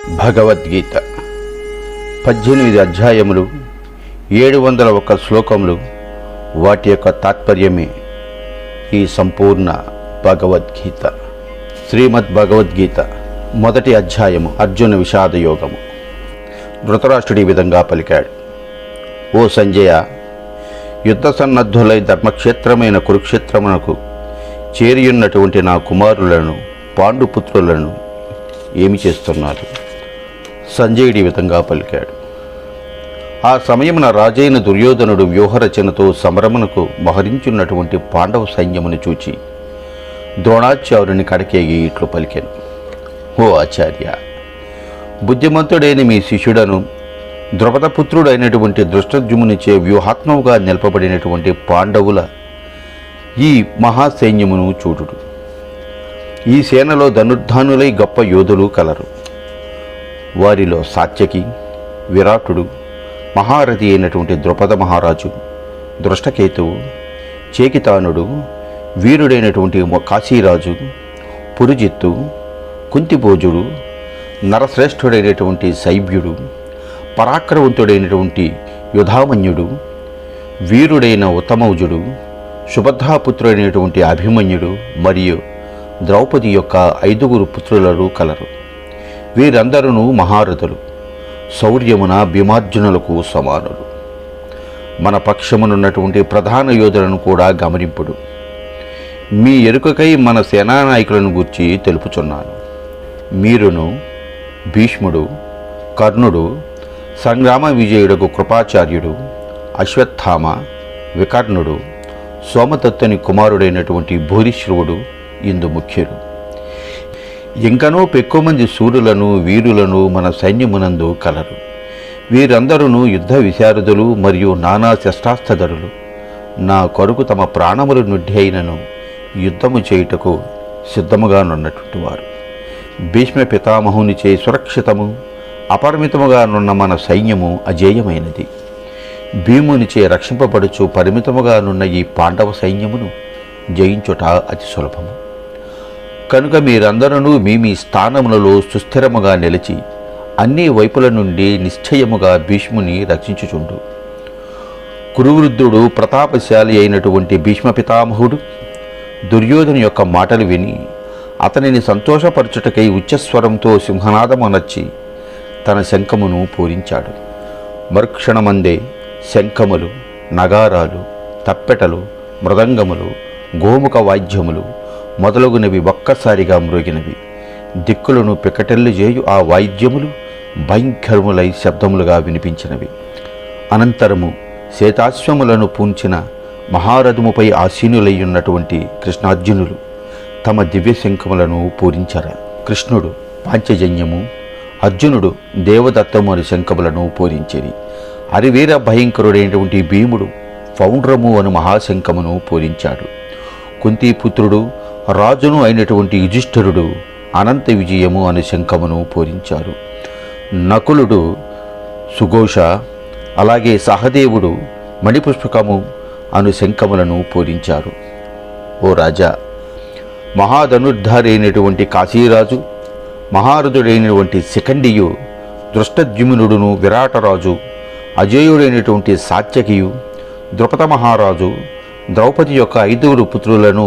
భగవద్గీత 18 అధ్యాయములు, 701 శ్లోకములు. వాటి యొక్క తాత్పర్యమే ఈ సంపూర్ణ భగవద్గీత. శ్రీమద్ భగవద్గీత మొదటి అధ్యాయము అర్జున విషాద యోగము. ధృతరాష్ట్రుడు ఈ విధంగా పలికాడు: ఓ సంజయ, యుద్ధ సన్నద్ధులై ధర్మక్షేత్రమైన కురుక్షేత్రమునకు చేరియున్నటువంటి నా కుమారులను పాండుపుత్రులను ఏమి చేస్తున్నారు? సంజయుడి విధంగా పలికాడు. ఆ సమయమున రాజైన దుర్యోధనుడు వ్యూహరచనతో సమరమునకు మోహరించున్నటువంటి పాండవ సైన్యమును చూచి ద్రోణాచార్యుని కడకేగి ఇట్లు పలికెను: ఓ ఆచార్య, బుద్ధిమంతుడైన మీ శిష్యుడను ద్రుపదపుత్రుడైనటువంటి దృష్టద్యుమ్నునిచే వ్యూహాత్మముగా నిలపబడినటువంటి పాండవుల ఈ మహాసైన్యమును చూడుడు. ఈ సేనలో ధనుర్ధానులై గొప్ప యోధులు కలరు. వారిలో సాత్యకి, విరాటుడు, మహారథి అయినటువంటి ద్రుపద మహారాజు, దృష్టకేతువు, చేకితానుడు, వీరుడైనటువంటి కాశీరాజు, పురుజిత్తు, కుంతిభోజుడు, నరశ్రేష్ఠుడైనటువంటి శైబ్యుడు, పరాక్రమవంతుడైనటువంటి యుధామన్యుడు, వీరుడైన ఉత్తమౌజుడు, సుభద్రాపుత్రుడైనటువంటి అభిమన్యుడు మరియు ద్రౌపది యొక్క 5 పుత్రులను కలరు. వీరందరూ మహారథులు, శౌర్యమున భీమార్జునులకు సమానులు. మన పక్షమునున్నటువంటి ప్రధాన యోధులను కూడా గమనింపుడు. మీ ఎరుకకై మన సేనానాయకులను గూర్చి తెలుపుచున్నాను. మీరును, భీష్ముడు, కర్ణుడు, సంగ్రామ విజయుడకు కృపాచార్యుడు, అశ్వత్థామ, వికర్ణుడు, సోమదత్తుని కుమారుడైనటువంటి భూరిశ్రవుడు ఇందు ముఖ్యులు. ఇంకనూ పెక్కువ మంది శూరులను, వీరులను మన సైన్యమునందు కలరు. వీరందరూ యుద్ధ విశారదులు మరియు నానా శస్త్రాస్త్రధరులు. నా కొరకు తమ ప్రాణములు నుడ్డి అయినను యుద్ధము చేయుటకు సిద్ధముగానున్నటువంటి వారు. భీష్మ పితామహునిచే సురక్షితము అపరిమితముగా నున్న మన సైన్యము అజేయమైనది. భీమునిచే రక్షింపబడుచు పరిమితముగానున్న ఈ పాండవ సైన్యమును జయించుట అతి సులభము. కనుక మీరందరూ మీ స్థానములలో సుస్థిరముగా నిలిచి అన్ని వైపుల నుండి నిశ్చయముగా భీష్ముని రక్షించుచుండు. కురువృద్ధుడు, ప్రతాపశాలి అయినటువంటి భీష్మ పితామహుడు దుర్యోధను యొక్క మాటలు విని అతనిని సంతోషపరచుటకై ఉచ్చస్వరంతో సింహనాదమనర్చి తన శంఖమును పూరించాడు. మరుక్షణమందే శంఖములు, నగారాలు, తప్పెటలు, మృదంగములు, గోముఖ వాద్యములు మొదలగునవి ఒక్కసారిగా మ్రోగినవి. దిక్కులను పికటెల్లు చేయు ఆ వాయిద్యములు భయంకరములై శబ్దములుగా వినిపించినవి. అనంతరము శేతాశ్వములను పూంచిన మహారథముపై ఆసీనులయ్యున్నటువంటి కృష్ణార్జునులు తమ దివ్యశంఖములను పూరించరా. కృష్ణుడు పాంచజన్యము, అర్జునుడు దేవదత్తము అను శంఖములను పూరించిరి. అరివీర భయంకరుడైనటువంటి భీముడు పౌండ్రము అను మహాశంఖమును పూరించాడు. కుంతిపుత్రుడు, రాజును అయినటువంటి యుధిష్ఠిరుడు అనంత విజయము అను శంఖమును పూరించారు. నకులుడు సుఘోష, అలాగే సహదేవుడు మణిపుష్పకము అను శంఖములను పూరించారు. ఓ రాజా, మహాధనుర్ధారి అయినటువంటి కాశీరాజు, మహారథుడైనటువంటి శిఖండియు, దృష్టద్యుమ్నుడును, విరాటరాజు, అజేయుడైనటువంటి సాత్యకియు, ద్రుపద మహారాజు, ద్రౌపది యొక్క 5 పుత్రులను,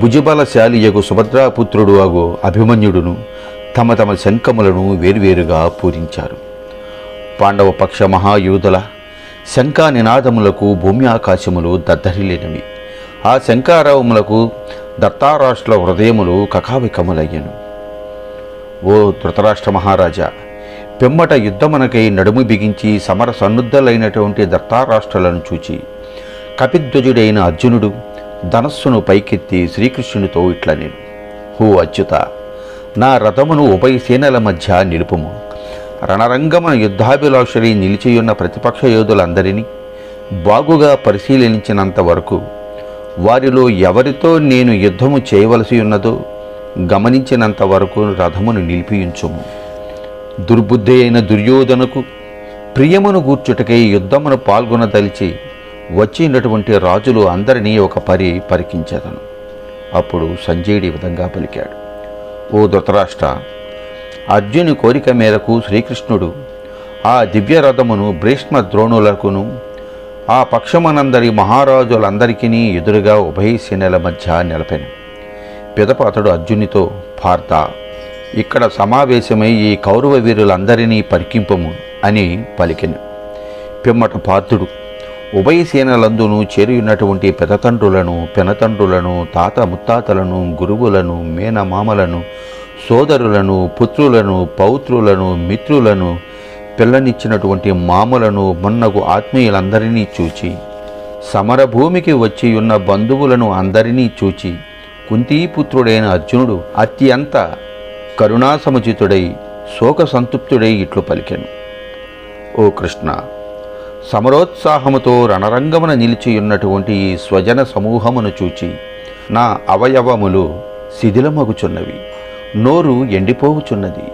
భుజబలశాలియగు సుభద్రాపుత్రుడు అగు అభిమన్యుడును తమ తమ శంఖములను వేర్వేరుగా పూరించారు. పాండవ పక్ష మహాయూధుల శంఖా నినాదములకు భూమి ఆకాశములు దద్దరిల్లినవి. ఆ శంఖారావములకు దత్తారాష్ట్ర హృదయములు కకావికములయ్యను. ఓ ధృతరాష్ట్ర మహారాజా, పిమ్మట యుద్ధమునకై నడుము బిగించి సమర సన్నుద్ధులైనటువంటి దత్తారాష్ట్రాలను చూచి కపిధ్వజుడైన అర్జునుడు ధనస్సును పైకెత్తి శ్రీకృష్ణునితో ఇట్లనెను: హో అచ్యుత, నా రథమును ఉభయ సేనల మధ్య నిలుపుము. రణరంగమున యుద్ధాభిలాషులై నిలిచియున్న ప్రతిపక్ష యోధులందరినీ బాగుగా పరిశీలించినంత వరకు వారిలో ఎవరితో నేను యుద్ధము చేయవలసి ఉన్నదో గమనించినంత వరకు రథమును నిలిపియుంచుము. దుర్బుద్ధి అయిన దుర్యోధనకు ప్రియమును గూర్చుటకై యుద్ధమును పాల్గొనదలిచి వచ్చినటువంటి రాజులు అందరినీ ఒక పరికించెదను. అప్పుడు సంజయుడి విధంగా పలికాడు: ఓ ధృతరాష్ట్ర, అర్జుని కోరిక మేరకు శ్రీకృష్ణుడు ఆ దివ్యరథమును భీష్మ ద్రోణులకును ఆ పక్షమనందరి మహారాజులందరికీ ఎదురుగా ఉభయసేనల మధ్య నిలపెను. పిదప అతడు అర్జునితో, పార్థ, ఇక్కడ సమావేశమై ఈ కౌరవ వీరులందరినీ పరికింపము అని పలికెను. పిమ్మట పార్థుడు ఉభయసేనలందును చేరియున్నటువంటి పెదతండ్రులను, పెనతండ్రులను, తాత ముత్తాతలను, గురువులను, మేనమామలను, సోదరులను, పుత్రులను, పౌత్రులను, మిత్రులను, పిల్లనిచ్చినటువంటి మామలను, మొన్నగు ఆత్మీయులందరినీ చూచి, సమరభూమికి వచ్చి ఉన్న బంధువులను అందరినీ చూచి, కుంతీపుత్రుడైన అర్జునుడు అత్యంత కరుణాసముచితుడై శోక సంతృప్తుడై ఇట్లు పలికెను. ఓ కృష్ణ, సమరోత్సాహముతో రణరంగమున నిలిచియున్నటువంటి ఈ స్వజన సమూహమును చూచి నా అవయవములు శిథిలమగుచున్నవి, నోరు ఎండిపోవుచున్నది,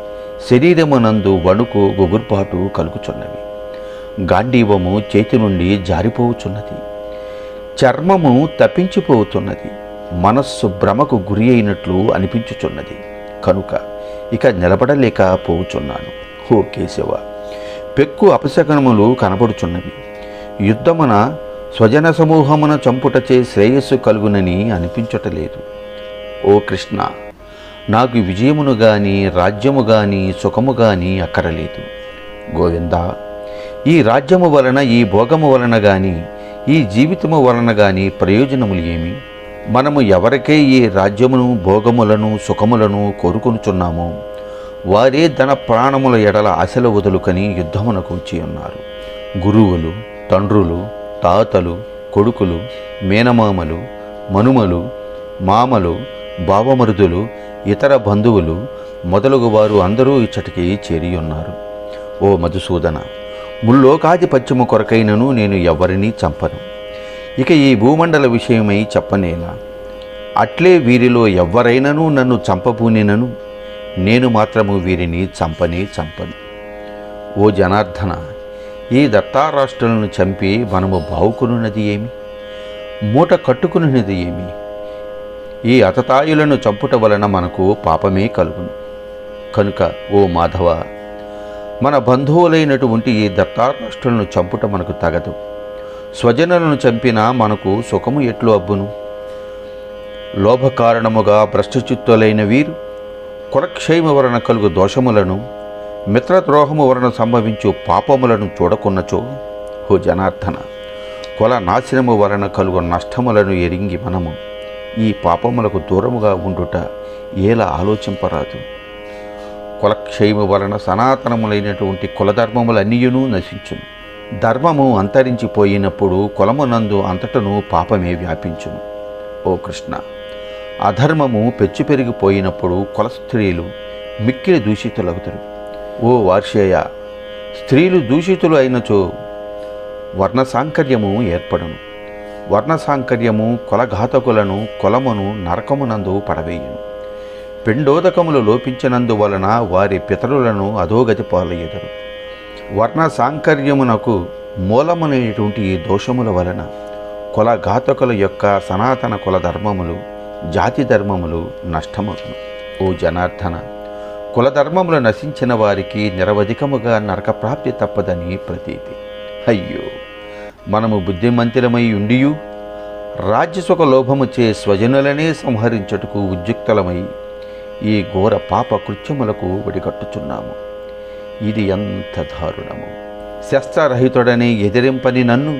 శరీరమునందు వణుకు గుగుర్పాటు కలుగుచున్నవి, గాంధీవము చేతి నుండి జారిపోవుచున్నది, చర్మము తప్పించిపోతున్నది, మనస్సు భ్రమకు గురి అయినట్లు అనిపించుచున్నది, కనుక ఇక నిలబడలేకపోవుచున్నాను. హో కేశవ, పెక్కు అపశకనములు కనబడుచున్నవి, యుద్ధమున స్వజన సమూహమున చంపుటచే శ్రేయస్సు కలుగునని అనిపించటలేదు. ఓ కృష్ణ, నాకు విజయమును గాని రాజ్యము గాని సుఖము గాని అక్కరలేదు. గోవింద, ఈ రాజ్యము వలన, ఈ భోగము వలన గాని, ఈ జీవితము వలన గాని ప్రయోజనములు ఏమి? మనము ఎవరికే ఈ రాజ్యమును, భోగములను, సుఖములను కోరుకొనుచున్నామో వారే ధన ప్రాణముల ఎడల ఆశల వదులుకని యుద్ధమునకు వచ్చి ఉన్నారు. గురువులు, తండ్రులు, తాతలు, కొడుకులు, మేనమామలు, మనుమలు, మామలు, బావమరుదులు, ఇతర బంధువులు మొదలగు వారు అందరూ ఇచ్చటికి చేరి ఉన్నారు. ఓ మధుసూదన, ముల్లోకాధిపత్యము కొరకైనను నేను ఎవరినీ చంపను. ఇక ఈ భూమండల విషయమై చెప్పనేలా. అట్లే వీరిలో ఎవ్వరైనను నన్ను చంపబూనినను నేను మాత్రము వీరిని చంపను. ఓ జనార్దన, ఈ దత్తారాష్ట్రులను చంపి మనము బావుకునున్నది ఏమి? మూట కట్టుకున్నది ఏమి? ఈ అతతాయులను చంపుట వలన మనకు పాపమే కలుగును. కనుక ఓ మాధవ, మన బంధువులైనటువంటి ఈ దత్తారాష్ట్రులను చంపుట మనకు తగదు. స్వజనులను చంపినా మనకు సుఖము ఎట్లు అబ్బును? లోభ కారణముగా భ్రష్టచిత్తులైన వీరు కులక్షేమ వలన కలుగు దోషములను, మిత్రద్రోహము వలన సంభవించు పాపములను చూడకున్నచో, ఓ జనార్దన, కుల నాశనము వలన కలుగు నష్టములను ఎరింగి మనము ఈ పాపములకు దూరముగా ఉండుట ఎలా ఆలోచింపరాదు. కులక్షేమ వలన సనాతనములైనటువంటి కులధర్మములన్నీయునూ నశించును. ధర్మము అంతరించిపోయినప్పుడు కులమునందు అంతటను పాపమే వ్యాపించును. ఓ కృష్ణ, అధర్మము పెచ్చు పెరిగిపోయినప్పుడు కుల స్త్రీలు మిక్కిలి దూషితులవుతారు. ఓ వార్షేయ, స్త్రీలు దూషితులు అయినచో వర్ణ సాంకర్యము ఏర్పడును. వర్ణ సాంకర్యము కులఘాతకులను, కులమును నరకమునందు పడవేయును. పిండోదకములు లోపించినందువలన వారి పితరులను అధోగతి పాలయ్యెదరు. వర్ణ సాంకర్యమునకు మూలమునైనటువంటి ఈ దోషముల వలన కులఘాతకుల యొక్క సనాతన కుల ధర్మములు, జాతి ధర్మములు నష్టమవును. ఓ జనార్దన, కులధర్మములు నశించిన వారికి నిరవధికముగా నరకప్రాప్తి తప్పదని ప్రతీతి. అయ్యో, మనము బుద్ధిమంతులమై ఉండియు రాజ్యసుఖ లోభముచే స్వజనులనే సంహరించుటకు ఉద్యుక్తులమై ఈ ఘోర పాప కృత్యములకు వెడిగట్టుచున్నాము. ఇది ఎంత దారుణము! శస్త్రరహితుడని ఎదిరింపని నన్ను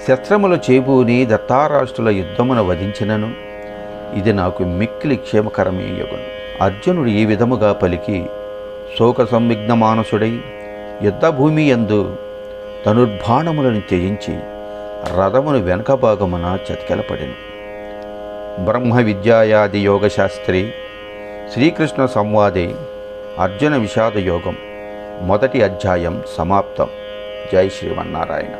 శస్త్రముల చేబూని దత్తారాష్ట్రుల యుద్ధమున వధించినను ఇది నాకు మిక్కిలి క్షేమకరమే యగును. అర్జునుడు ఈ విధముగా పలికి శోక సంవిఘ్న మానసుడై యుద్ధభూమి యందు ధనుర్బాణములను త్యజించి రథమును వెనక భాగమున చతికెలపడెను. బ్రహ్మ విద్యాయాది యోగశాస్త్రి శ్రీకృష్ణ సంవాదే అర్జున విషాద యోగం మొదటి అధ్యాయం సమాప్తం. జై శ్రీమన్నారాయణ.